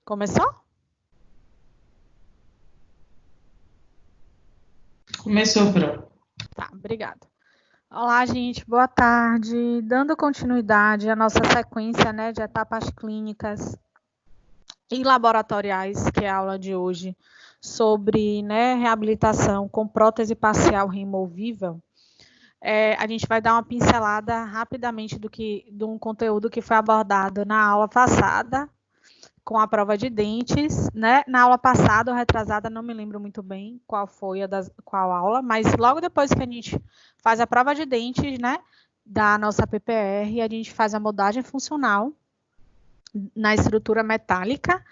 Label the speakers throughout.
Speaker 1: Começou?
Speaker 2: Começou, Pro.
Speaker 1: Tá, obrigada. Olá, gente, boa tarde. Dando continuidade à nossa sequência, né, de etapas clínicas e laboratoriais, que é a aula de hoje, sobre, né, reabilitação com prótese parcial removível. A gente vai dar uma pincelada rapidamente de um conteúdo que foi abordado na aula passada, com a prova de dentes, né? Na aula passada ou retrasada, não me lembro muito bem qual aula, mas logo depois que a gente faz a prova de dentes, né, da nossa PPR, a gente faz a moldagem funcional na estrutura metálica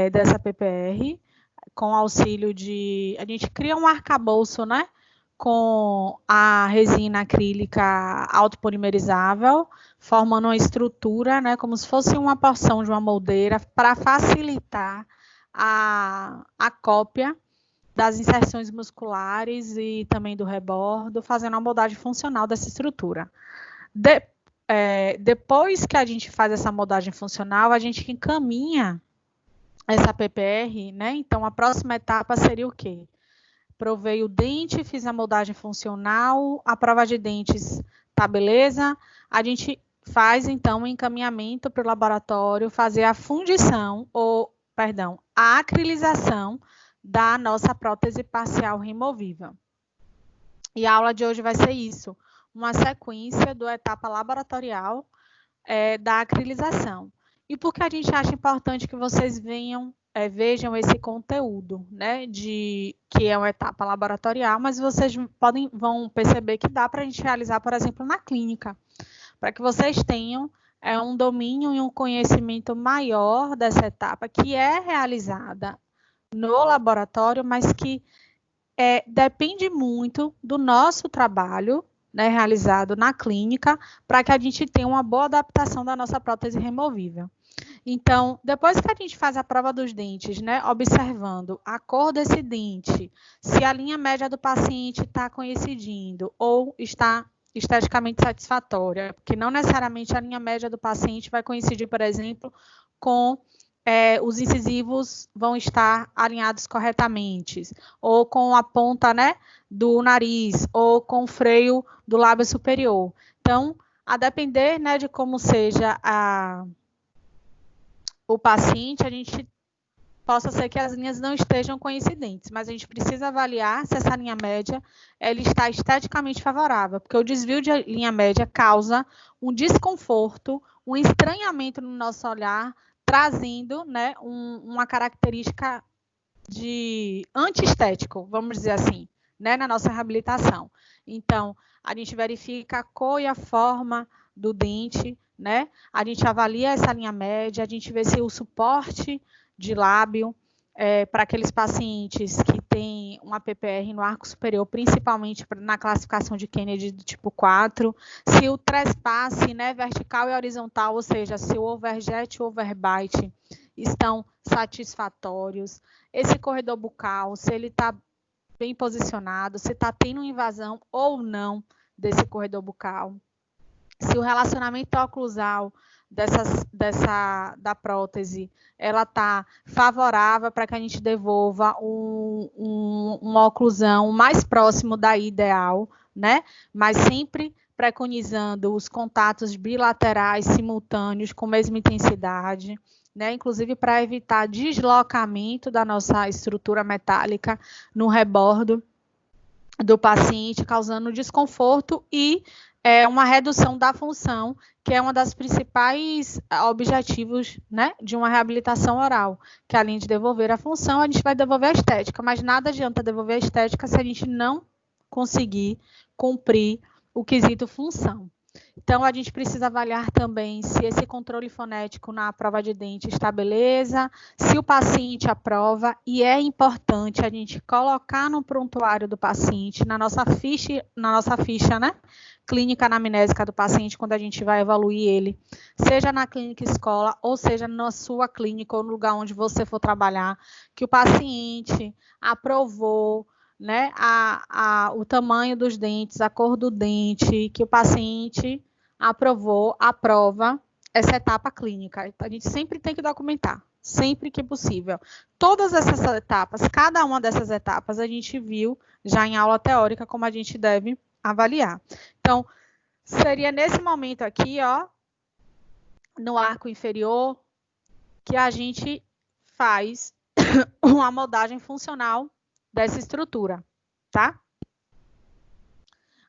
Speaker 1: dessa PPR, com auxílio a gente cria um arcabouço, né, com a resina acrílica autopolimerizável, formando uma estrutura, né, como se fosse uma porção de uma moldeira, para facilitar a cópia das inserções musculares e também do rebordo, fazendo a moldagem funcional dessa estrutura. Depois que a gente faz essa moldagem funcional, a gente encaminha essa PPR, né? Então, a próxima etapa seria o quê? Provei o dente, fiz a moldagem funcional, a prova de dentes tá beleza, a gente faz então o encaminhamento para o laboratório fazer a fundição, a acrilização da nossa prótese parcial removível. E a aula de hoje vai ser isso, uma sequência da etapa laboratorial da acrilização. E por que a gente acha importante que vocês vejam esse conteúdo, né, que é uma etapa laboratorial, mas vocês vão perceber que dá para a gente realizar, por exemplo, na clínica, para que vocês tenham um domínio e um conhecimento maior dessa etapa, que é realizada no laboratório, mas que depende muito do nosso trabalho, né, realizado na clínica, para que a gente tenha uma boa adaptação da nossa prótese removível. Então, depois que a gente faz a prova dos dentes, né, observando a cor desse dente, se a linha média do paciente está coincidindo ou está esteticamente satisfatória, porque não necessariamente a linha média do paciente vai coincidir, por exemplo, com os incisivos vão estar alinhados corretamente, ou com a ponta, né, do nariz, ou com o freio do lábio superior. Então, a depender, né, de como seja o paciente, a gente possa ser que as linhas não estejam coincidentes, mas a gente precisa avaliar se essa linha média ela está esteticamente favorável, porque o desvio de linha média causa um desconforto, um estranhamento no nosso olhar, trazendo, né, uma característica de antiestético, vamos dizer assim, né, na nossa reabilitação. Então, a gente verifica a cor e a forma do dente, né? A gente avalia essa linha média, a gente vê se o suporte de lábio para aqueles pacientes que têm uma PPR no arco superior, principalmente na classificação de Kennedy do tipo 4, se o trespasse, né, vertical e horizontal, ou seja, se o overjet e o overbite estão satisfatórios, esse corredor bucal, se ele está bem posicionado, se está tendo invasão ou não desse corredor bucal, se o relacionamento oclusal da prótese ela está favorável para que a gente devolva uma oclusão mais próximo da ideal, né? Mas sempre preconizando os contatos bilaterais simultâneos com mesma intensidade, né? Inclusive para evitar deslocamento da nossa estrutura metálica no rebordo do paciente, causando desconforto e uma redução da função, que é uma das principais objetivos, né, de uma reabilitação oral, que além de devolver a função, a gente vai devolver a estética, mas nada adianta devolver a estética se a gente não conseguir cumprir o quesito função. Então, a gente precisa avaliar também se esse controle fonético na prova de dente está beleza, se o paciente aprova, e é importante a gente colocar no prontuário do paciente, na nossa ficha, né, clínica anamnésica do paciente, quando a gente vai evaluar ele, seja na clínica escola, ou seja na sua clínica, ou no lugar onde você for trabalhar, que o paciente aprovou, né, o tamanho dos dentes, a cor do dente, que o paciente aprova essa etapa clínica. A gente sempre tem que documentar, sempre que possível. Todas essas etapas, cada uma dessas etapas, a gente viu já em aula teórica como a gente deve avaliar. Então, seria nesse momento aqui, ó, no arco inferior, que a gente faz uma moldagem funcional dessa estrutura, tá?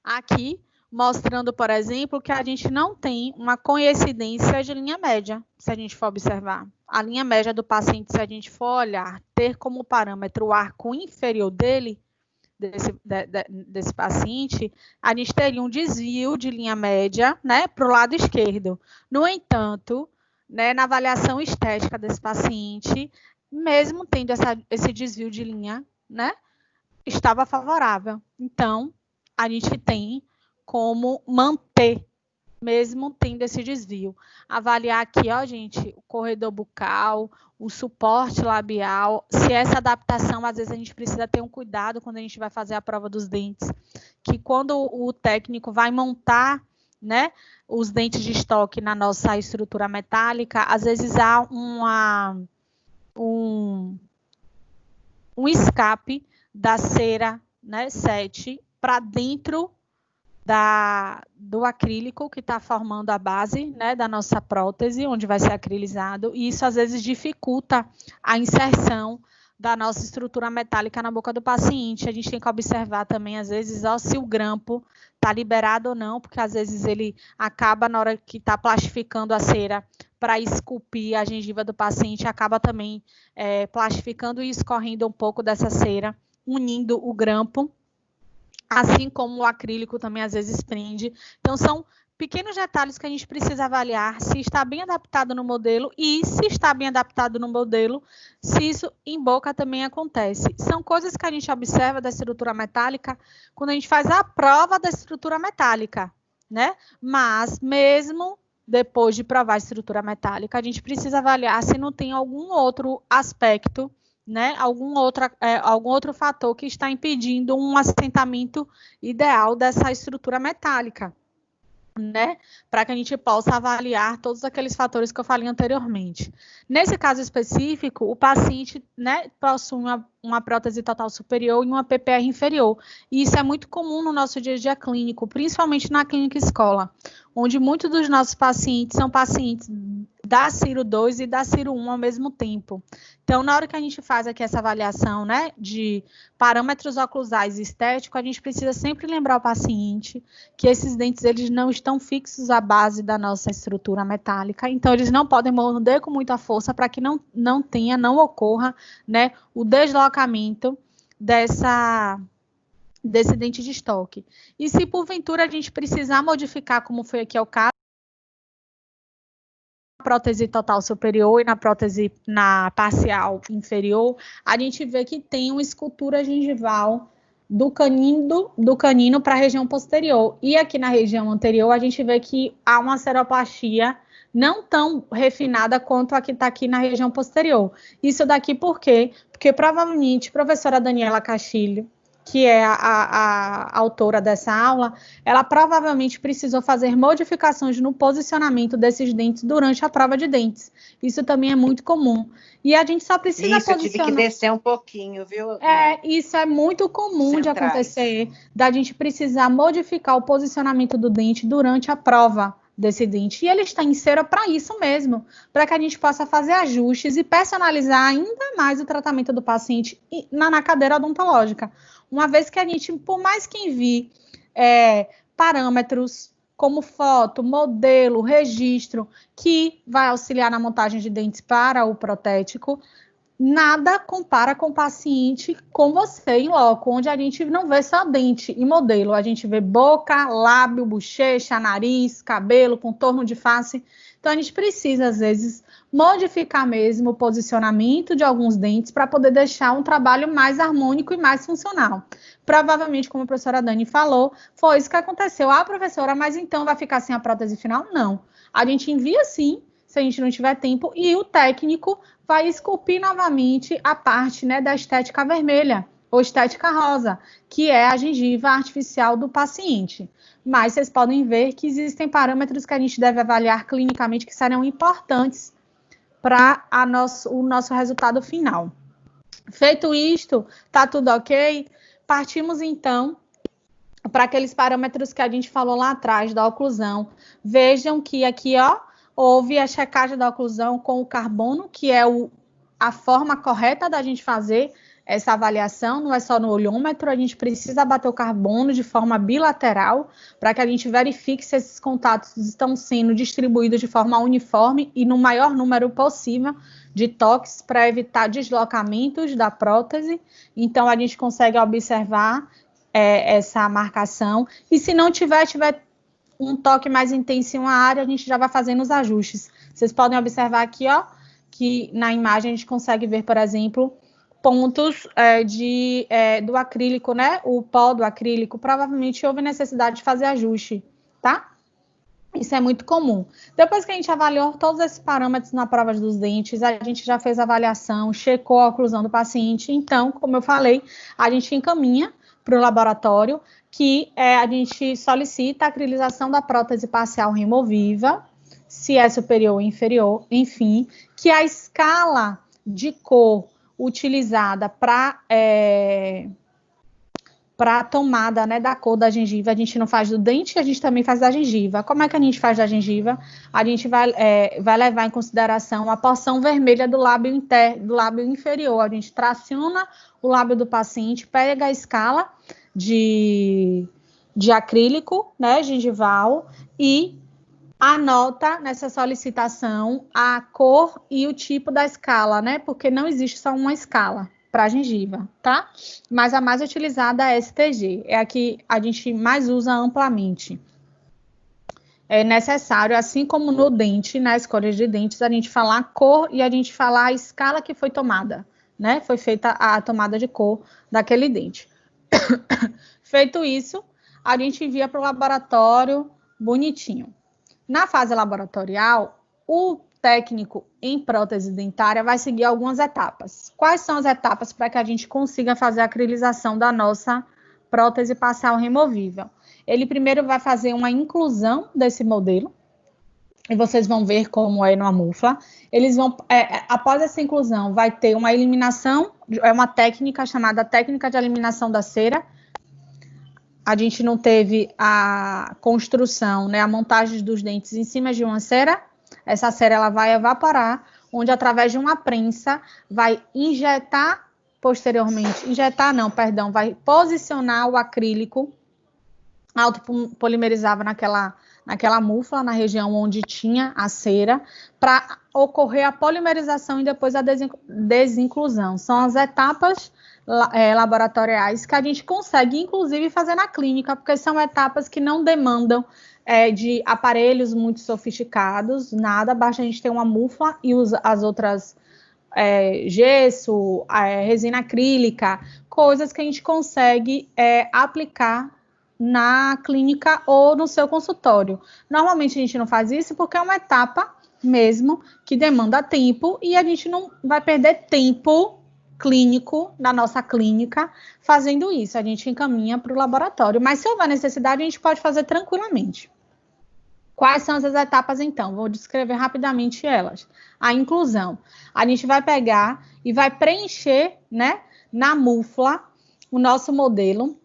Speaker 1: Aqui, mostrando, por exemplo, que a gente não tem uma coincidência de linha média, se a gente for observar. A linha média do paciente, se a gente for olhar, ter como parâmetro o arco inferior dele, desse paciente, a gente teria um desvio de linha média, né, para o lado esquerdo. No entanto, né, na avaliação estética desse paciente, mesmo tendo esse desvio de linha, né, estava favorável. Então, a gente tem como manter, mesmo tendo esse desvio. Avaliar aqui, ó, gente, o corredor bucal, o suporte labial, se essa adaptação, às vezes a gente precisa ter um cuidado quando a gente vai fazer a prova dos dentes, que quando o técnico vai montar, né, os dentes de estoque na nossa estrutura metálica, às vezes há um escape da cera, né, 7 para dentro do acrílico que está formando a base, né, da nossa prótese, onde vai ser acrilizado, e isso às vezes dificulta a inserção da nossa estrutura metálica na boca do paciente. A gente tem que observar também, às vezes, ó, se o grampo está liberado ou não, porque às vezes ele acaba, na hora que está plastificando a cera para esculpir a gengiva do paciente, acaba também plastificando e escorrendo um pouco dessa cera, unindo o grampo, assim como o acrílico também às vezes prende. Então, são pequenos detalhes que a gente precisa avaliar se está bem adaptado no modelo e se está bem adaptado no modelo, se isso em boca também acontece. São coisas que a gente observa da estrutura metálica quando a gente faz a prova da estrutura metálica, né? Mas, mesmo depois de provar a estrutura metálica, a gente precisa avaliar se não tem algum outro aspecto, né, algum outro fator que está impedindo um assentamento ideal dessa estrutura metálica, né, para que a gente possa avaliar todos aqueles fatores que eu falei anteriormente. Nesse caso específico, o paciente, né, possui uma prótese total superior e uma PPR inferior. E isso é muito comum no nosso dia a dia clínico, principalmente na clínica escola, onde muitos dos nossos pacientes são pacientes da Ciro 2 e da Ciro 1 ao mesmo tempo. Então, na hora que a gente faz aqui essa avaliação, né, de parâmetros oclusais e estéticos, a gente precisa sempre lembrar o paciente que esses dentes eles não estão fixos à base da nossa estrutura metálica, então eles não podem morder com muita força para que não ocorra, né, o deslocamento desse dente de estoque. E se porventura a gente precisar modificar, como foi aqui o caso, na prótese total superior e na parcial inferior, a gente vê que tem uma escultura gengival do canino para a região posterior. E aqui na região anterior, a gente vê que há uma seroplastia não tão refinada quanto a que está aqui na região posterior. Isso daqui por quê? Porque provavelmente a professora Daniela Castilho, que é a autora dessa aula, ela provavelmente precisou fazer modificações no posicionamento desses dentes durante a prova de dentes. Isso também é muito comum. E a gente só precisa posicionar...
Speaker 3: Isso, eu tive que descer um pouquinho, viu?
Speaker 1: Isso é muito comum de acontecer, da gente precisar modificar o posicionamento do dente durante a prova desse dente. E ele está em cera para isso mesmo, para que a gente possa fazer ajustes e personalizar ainda mais o tratamento do paciente na cadeira odontológica. Uma vez que a gente, por mais que envie parâmetros como foto, modelo, registro, que vai auxiliar na montagem de dentes para o protético, nada compara com o paciente com você em loco, onde a gente não vê só dente e modelo, a gente vê boca, lábio, bochecha, nariz, cabelo, contorno de face. Então, a gente precisa, às vezes, modificar mesmo o posicionamento de alguns dentes para poder deixar um trabalho mais harmônico e mais funcional. Provavelmente, como a professora Dani falou, foi isso que aconteceu. Ah, professora, mas então vai ficar sem a prótese final? Não. A gente envia sim, se a gente não tiver tempo, e o técnico vai esculpir novamente a parte, né, da estética vermelha ou estética rosa, que é a gengiva artificial do paciente. Mas vocês podem ver que existem parâmetros que a gente deve avaliar clinicamente que serão importantes para o nosso resultado final. Feito isto, tá tudo ok? Partimos, então, para aqueles parâmetros que a gente falou lá atrás da oclusão. Vejam que aqui, ó, houve a checagem da oclusão com o carbono, que é a forma correta da gente fazer essa avaliação, não é só no olhômetro, a gente precisa bater o carbono de forma bilateral para que a gente verifique se esses contatos estão sendo distribuídos de forma uniforme e no maior número possível de toques para evitar deslocamentos da prótese. Então, a gente consegue observar essa marcação. E se não tiver um toque mais intenso em uma área, a gente já vai fazendo os ajustes. Vocês podem observar aqui, ó, que na imagem a gente consegue ver, por exemplo, pontos do acrílico, né? O pó do acrílico, provavelmente houve necessidade de fazer ajuste, tá? Isso é muito comum. Depois que a gente avaliou todos esses parâmetros na prova dos dentes, a gente já fez a avaliação, checou a oclusão do paciente. Então, como eu falei, a gente encaminha para o laboratório que a gente solicita a acrilização da prótese parcial removível, se é superior ou inferior, enfim, que a escala de cor utilizada para a tomada, né, da cor da gengiva, a gente não faz do dente, a gente também faz da gengiva. Como é que a gente faz da gengiva? A gente vai levar em consideração a porção vermelha do lábio inferior. A gente traciona o lábio do paciente, pega a escala de acrílico, né, gengival, e anota nessa solicitação a cor e o tipo da escala, né? Porque não existe só uma escala para a gengiva, tá? Mas a mais utilizada é a STG, é a que a gente mais usa amplamente. É necessário, assim como no dente, na escolha de dentes, a gente falar a cor e a gente falar a escala que foi tomada, né? Foi feita a tomada de cor daquele dente. Feito isso, a gente envia para o laboratório bonitinho. Na fase laboratorial, o técnico em prótese dentária vai seguir algumas etapas. Quais são as etapas para que a gente consiga fazer a acrilização da nossa prótese parcial removível? Ele primeiro vai fazer uma inclusão desse modelo, e vocês vão ver como é numa mufla. Eles vão, após essa inclusão, vai ter uma eliminação, uma técnica chamada técnica de eliminação da cera. A gente não teve a construção, né, a montagem dos dentes em cima de uma cera. Essa cera ela vai evaporar, onde através de uma prensa vai vai posicionar o acrílico autopolimerizado naquela mufla, na região onde tinha a cera, para ocorrer a polimerização e depois a desinclusão. São as etapas laboratoriais que a gente consegue, inclusive, fazer na clínica, porque são etapas que não demandam de aparelhos muito sofisticados, nada, basta a gente ter uma mufla e as outras gesso, resina acrílica, coisas que a gente consegue aplicar na clínica ou no seu consultório. Normalmente a gente não faz isso porque é uma etapa mesmo que demanda tempo e a gente não vai perder tempo clínico da nossa clínica fazendo isso. A gente encaminha para o laboratório, mas se houver necessidade a gente pode fazer tranquilamente. Quais são as etapas então? Vou descrever rapidamente elas. A inclusão. A gente vai pegar e vai preencher, né, na mufla o nosso modelo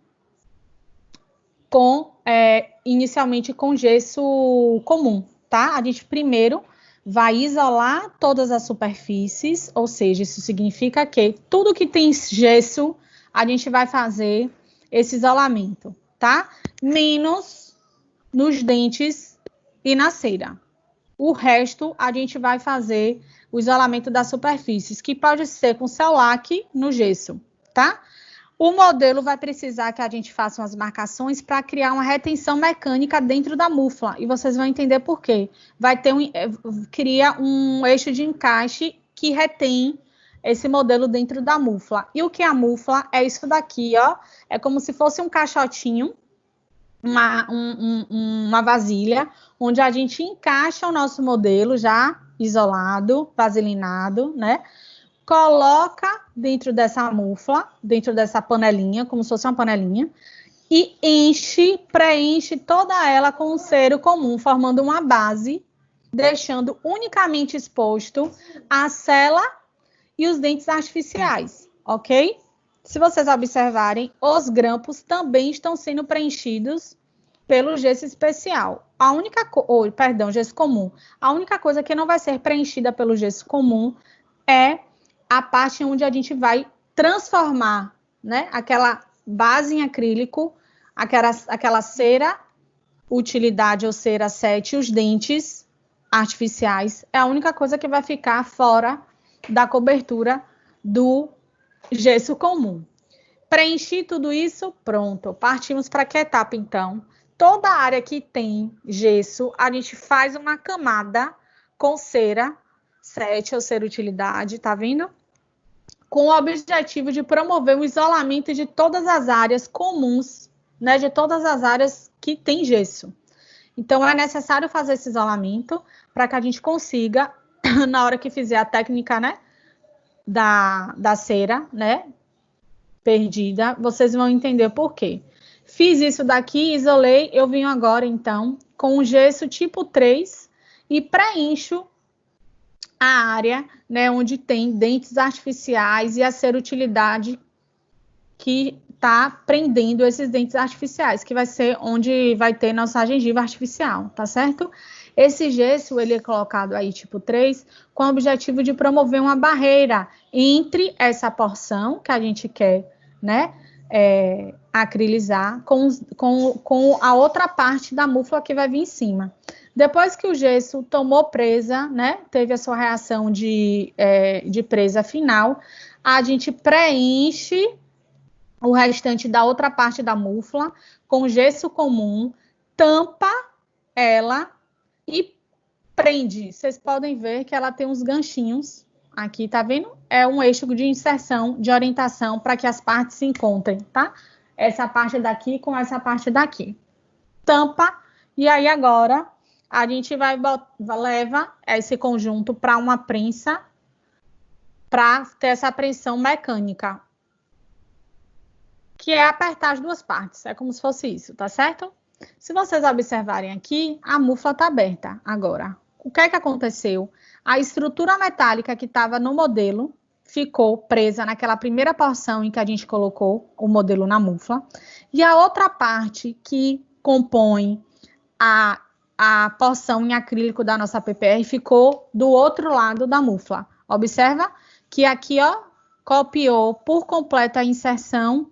Speaker 1: inicialmente com gesso comum, tá? A gente primeiro vai isolar todas as superfícies, ou seja, isso significa que tudo que tem gesso, a gente vai fazer esse isolamento, tá? Menos nos dentes e na cera. O resto, a gente vai fazer o isolamento das superfícies, que pode ser com Cel-Lac no gesso, tá? O modelo vai precisar que a gente faça umas marcações para criar uma retenção mecânica dentro da mufla. E vocês vão entender por quê. Cria um eixo de encaixe que retém esse modelo dentro da mufla. E o que é a mufla? É isso daqui, ó. É como se fosse um caixotinho, uma vasilha, onde a gente encaixa o nosso modelo já isolado, vaselinado, né? Coloca dentro dessa mufla, dentro dessa panelinha, como se fosse uma panelinha, e preenche toda ela com um cero comum, formando uma base deixando unicamente exposto a cela e os dentes artificiais, ok? Se vocês observarem, os grampos também estão sendo preenchidos pelo gesso especial. Gesso comum. A única coisa que não vai ser preenchida pelo gesso comum é a parte onde a gente vai transformar, né, aquela base em acrílico, aquela cera utilidade ou cera 7, os dentes artificiais, é a única coisa que vai ficar fora da cobertura do gesso comum. Preenchi tudo isso, pronto. Partimos para que etapa, então? Toda a área que tem gesso, a gente faz uma camada com cera 7 ou cera utilidade, tá vendo? Com o objetivo de promover o isolamento de todas as áreas comuns, né, de todas as áreas que tem gesso. Então, é necessário fazer esse isolamento para que a gente consiga, na hora que fizer a técnica, né, da cera, né, perdida, vocês vão entender por quê. Fiz isso daqui, isolei, eu venho agora, então, com o gesso tipo 3 e preencho a área, né, onde tem dentes artificiais e a cera utilidade que está prendendo esses dentes artificiais, que vai ser onde vai ter nossa gengiva artificial, tá certo? Esse gesso, ele é colocado aí, tipo 3, com o objetivo de promover uma barreira entre essa porção que a gente quer, né, acrilizar com a outra parte da múfula que vai vir em cima. Depois que o gesso tomou presa, né, teve a sua reação de presa final, a gente preenche o restante da outra parte da múfula com gesso comum, tampa ela e prende. Vocês podem ver que ela tem uns ganchinhos aqui, tá vendo? É um eixo de inserção, de orientação para que as partes se encontrem, tá? Essa parte daqui com essa parte daqui. Tampa, e aí agora a gente leva esse conjunto para uma prensa para ter essa pressão mecânica, que é apertar as duas partes. É como se fosse isso, tá certo? Se vocês observarem aqui, a múfla está aberta agora. O que é que aconteceu? A estrutura metálica que estava no modelo ficou presa naquela primeira porção em que a gente colocou o modelo na múfla. E a outra parte que compõe a porção em acrílico da nossa PPR ficou do outro lado da múfla. Observa que aqui, ó, copiou por completo a inserção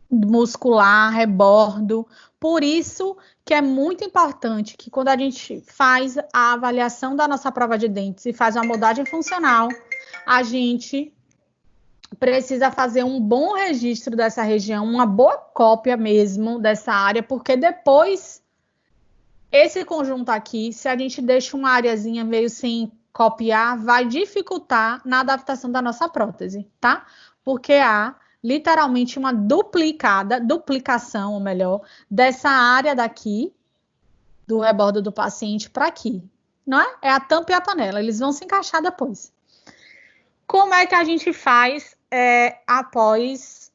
Speaker 1: muscular, rebordo. Por isso que é muito importante que quando a gente faz a avaliação da nossa prova de dentes e faz uma moldagem funcional, a gente precisa fazer um bom registro dessa região, uma boa cópia mesmo dessa área, porque depois esse conjunto aqui, se a gente deixa uma areazinha meio sem copiar, vai dificultar na adaptação da nossa prótese, tá? Porque há literalmente uma duplicação, ou melhor, dessa área daqui, do rebordo do paciente para aqui, não é? É a tampa e a panela, eles vão se encaixar depois. Como é que a gente faz após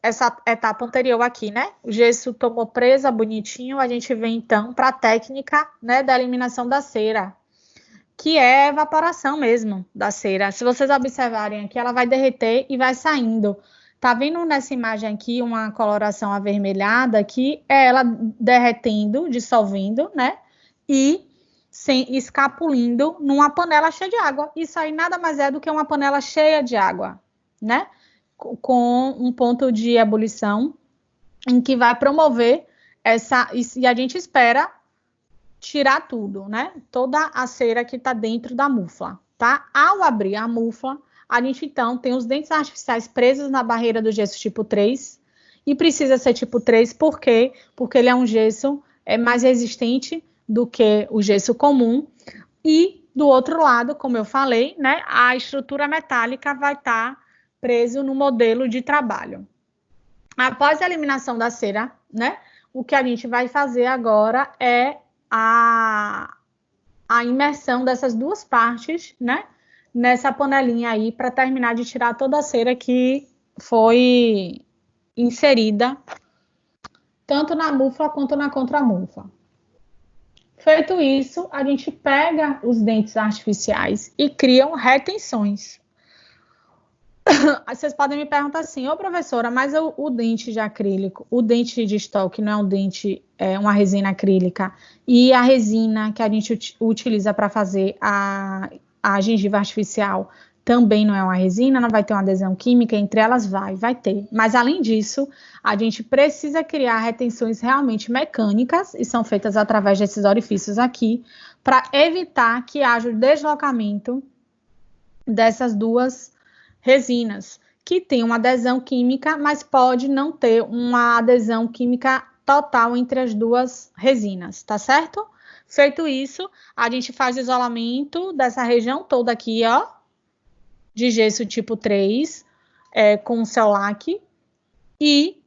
Speaker 1: essa etapa anterior aqui, né? O gesso tomou presa, bonitinho, a gente vem então para a técnica, né, da eliminação da cera, que é evaporação mesmo da cera. Se vocês observarem aqui, ela vai derreter e vai saindo. Tá vendo nessa imagem aqui uma coloração avermelhada, que é ela derretendo, dissolvendo, né? E escapulindo numa panela cheia de água. Isso aí nada mais é do que uma panela cheia de água, né? Com um ponto de ebulição em que vai promover e a gente espera tirar tudo, né? Toda a cera que tá dentro da múfla, tá? Ao abrir a múfla, a gente então tem os dentes artificiais presos na barreira do gesso tipo 3, e precisa ser tipo 3 por quê? Porque ele é um gesso mais resistente do que o gesso comum, e do outro lado, como eu falei, né, a estrutura metálica vai estar preso no modelo de trabalho. Após a eliminação da cera, né, o que a gente vai fazer agora é a imersão dessas duas partes, né, nessa panelinha aí, para terminar de tirar toda a cera que foi inserida, tanto na múfla quanto na contramúfla. Feito isso, a gente pega os dentes artificiais e criam retenções. Vocês podem me perguntar assim, ô professora, mas o dente de acrílico, o dente de estoque não é um dente, é uma resina acrílica, e a resina que a gente utiliza para fazer a gengiva artificial também não é uma resina, não vai ter uma adesão química, entre elas vai ter. Mas além disso, a gente precisa criar retenções realmente mecânicas, e são feitas através desses orifícios aqui, para evitar que haja o deslocamento dessas duas resinas, que tem uma adesão química, mas pode não ter uma adesão química total entre as duas resinas, tá certo? Feito isso, a gente faz isolamento dessa região toda aqui, ó, de gesso tipo 3, com o Celac, e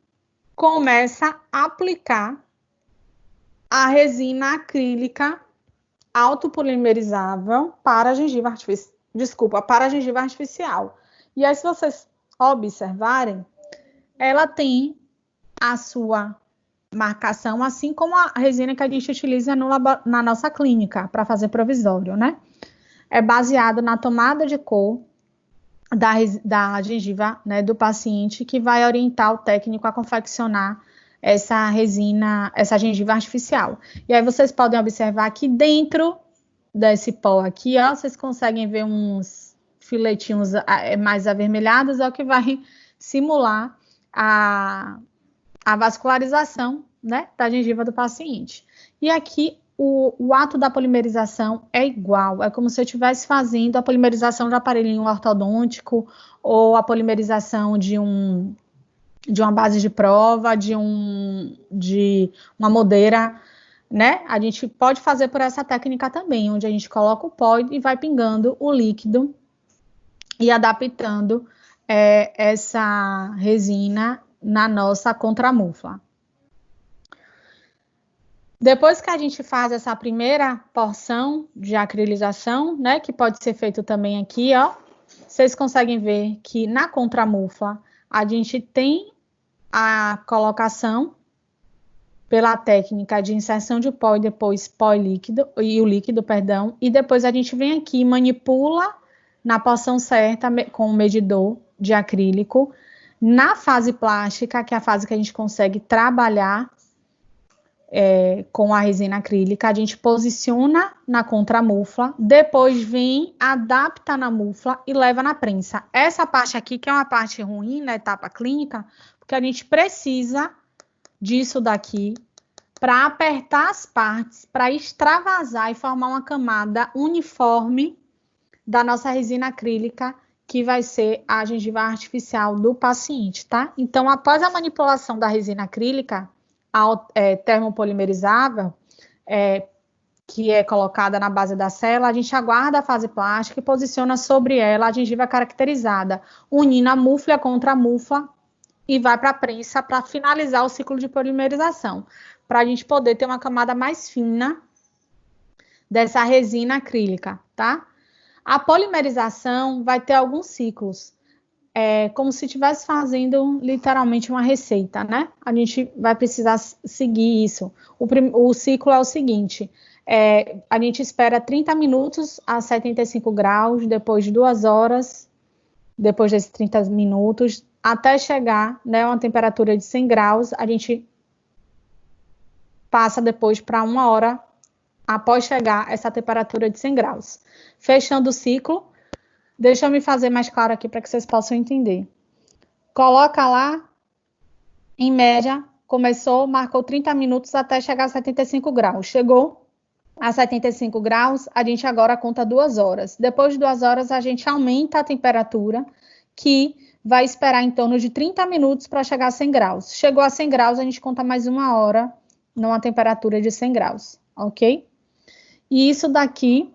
Speaker 1: começa a aplicar a resina acrílica autopolimerizável para a gengiva artificial. Para a gengiva artificial. E aí, se vocês observarem, ela tem a sua marcação, assim como a resina que a gente utiliza na nossa clínica para fazer provisório, né? É baseado na tomada de cor da gengiva, né, do paciente, que vai orientar o técnico a confeccionar essa resina, essa gengiva artificial. E aí vocês podem observar que dentro desse pó aqui, ó, vocês conseguem ver uns filetinhos mais avermelhados, é o que vai simular a vascularização, né, da gengiva do paciente. E aqui o ato da polimerização é igual, é como se eu estivesse fazendo a polimerização de aparelhinho ortodôntico ou a polimerização de uma base de prova, de uma modeira, né? A gente pode fazer por essa técnica também, onde a gente coloca o pó e vai pingando o líquido e adaptando essa resina na nossa contramufla. Depois que a gente faz essa primeira porção de acrilização, né, que pode ser feito também aqui, ó, vocês conseguem ver que na contramufla a gente tem a colocação pela técnica de inserção de pó e depois pó e líquido, e depois a gente vem aqui e manipula na porção certa com o medidor de acrílico. Na fase plástica, que é a fase que a gente consegue trabalhar com a resina acrílica, a gente posiciona na contramufla, depois vem, adapta na mufla e leva na prensa. Essa parte aqui, que é uma parte ruim na etapa clínica, porque a gente precisa disso daqui para apertar as partes, para extravasar e formar uma camada uniforme da nossa resina acrílica, que vai ser a gengiva artificial do paciente, tá? Então, após a manipulação da resina acrílica, termopolimerizável, que é colocada na base da célula, a gente aguarda a fase plástica e posiciona sobre ela a gengiva caracterizada, unindo a mufla contra a mufla e vai para a prensa para finalizar o ciclo de polimerização, para a gente poder ter uma camada mais fina dessa resina acrílica, tá? A polimerização vai ter alguns ciclos, como se estivesse fazendo literalmente uma receita, né? A gente vai precisar seguir isso. O ciclo é o seguinte, a gente espera 30 minutos a 75 graus, depois de 2 horas, depois desses 30 minutos, até chegar, né, a uma temperatura de 100 graus, a gente passa depois para 1 hora após chegar essa temperatura de 100 graus. Fechando o ciclo, deixa eu me fazer mais claro aqui para que vocês possam entender. Coloca lá, em média, começou, marcou 30 minutos até chegar a 75 graus. Chegou a 75 graus, a gente agora conta 2 horas. Depois de 2 horas, a gente aumenta a temperatura, que vai esperar em torno de 30 minutos para chegar a 100 graus. Chegou a 100 graus, a gente conta mais 1 hora numa temperatura de 100 graus, ok? E isso daqui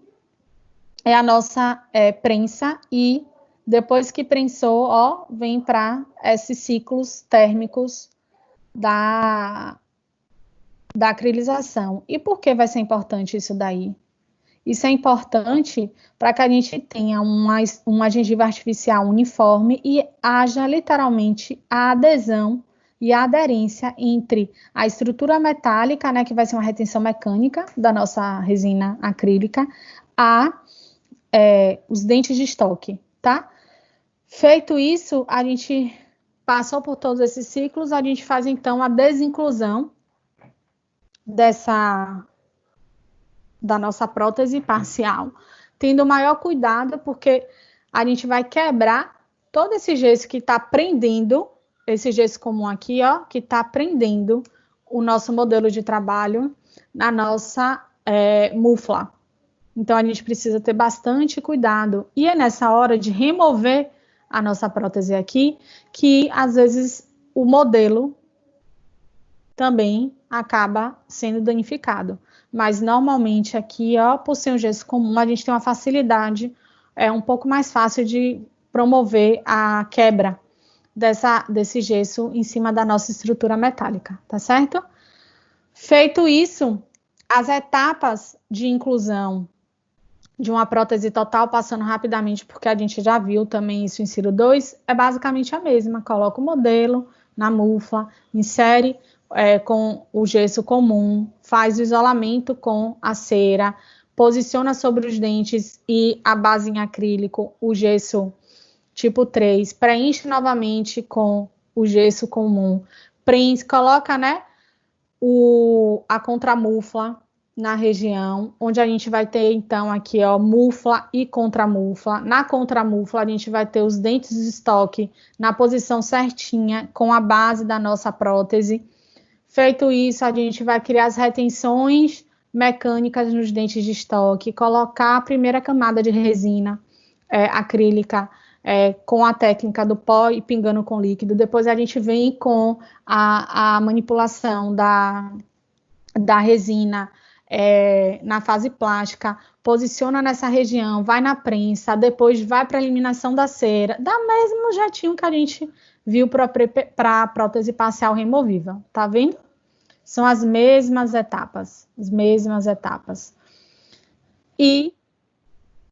Speaker 1: é a nossa prensa, e depois que prensou, ó, vem para esses ciclos térmicos da acrilização. E por que vai ser importante isso daí? Isso é importante para que a gente tenha uma gengiva artificial uniforme e haja literalmente a adesão e a aderência entre a estrutura metálica, né, que vai ser uma retenção mecânica da nossa resina acrílica, os dentes de estoque, tá? Feito isso, a gente passou por todos esses ciclos, a gente faz então a desinclusão da nossa prótese parcial, tendo o maior cuidado, porque a gente vai quebrar todo esse gesso que está prendendo, esse gesso comum aqui, ó, que está prendendo o nosso modelo de trabalho na nossa mufla. Então, a gente precisa ter bastante cuidado. E é nessa hora de remover a nossa prótese aqui, que às vezes o modelo também acaba sendo danificado. Mas normalmente aqui, ó, por ser um gesso comum, a gente tem uma facilidade, um pouco mais fácil de promover a quebra desse gesso em cima da nossa estrutura metálica, tá certo? Feito isso, as etapas de inclusão de uma prótese total, passando rapidamente, porque a gente já viu também isso em Ciro 2, é basicamente a mesma. Coloca o modelo na mufla, insere com o gesso comum, faz o isolamento com a cera, posiciona sobre os dentes e a base em acrílico, o gesso tipo 3, preenche novamente com o gesso comum, preenche, coloca, né, a contramufla na região, onde a gente vai ter, então, aqui, ó, mufla e contramufla. Na contramufla, a gente vai ter os dentes de estoque na posição certinha, com a base da nossa prótese. Feito isso, a gente vai criar as retenções mecânicas nos dentes de estoque, colocar a primeira camada de resina acrílica com a técnica do pó e pingando com líquido. Depois a gente vem com a manipulação da resina na fase plástica, posiciona nessa região, vai na prensa, depois vai para a eliminação da cera, dá mesmo jeitinho que a gente viu para a prótese parcial removível, tá vendo? São as mesmas etapas, E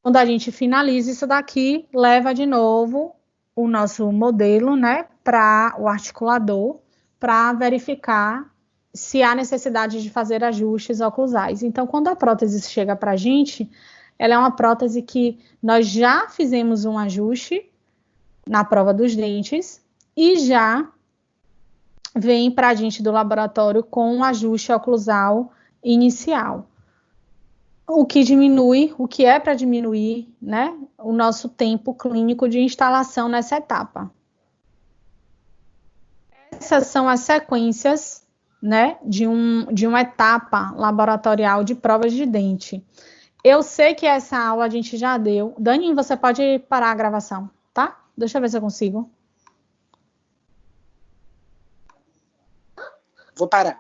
Speaker 1: quando a gente finaliza isso daqui, leva de novo o nosso modelo, né, para o articulador, para verificar se há necessidade de fazer ajustes oclusais. Então, quando a prótese chega para a gente, ela é uma prótese que nós já fizemos um ajuste na prova dos dentes e já vem para a gente do laboratório com um ajuste oclusal inicial. O que diminui, o que é para diminuir, né, o nosso tempo clínico de instalação nessa etapa. Essas são as sequências, né, de uma etapa laboratorial de provas de dente. Eu sei que essa aula a gente já deu. Dani, você pode parar a gravação, tá? Deixa eu ver se eu consigo.
Speaker 3: Vou parar.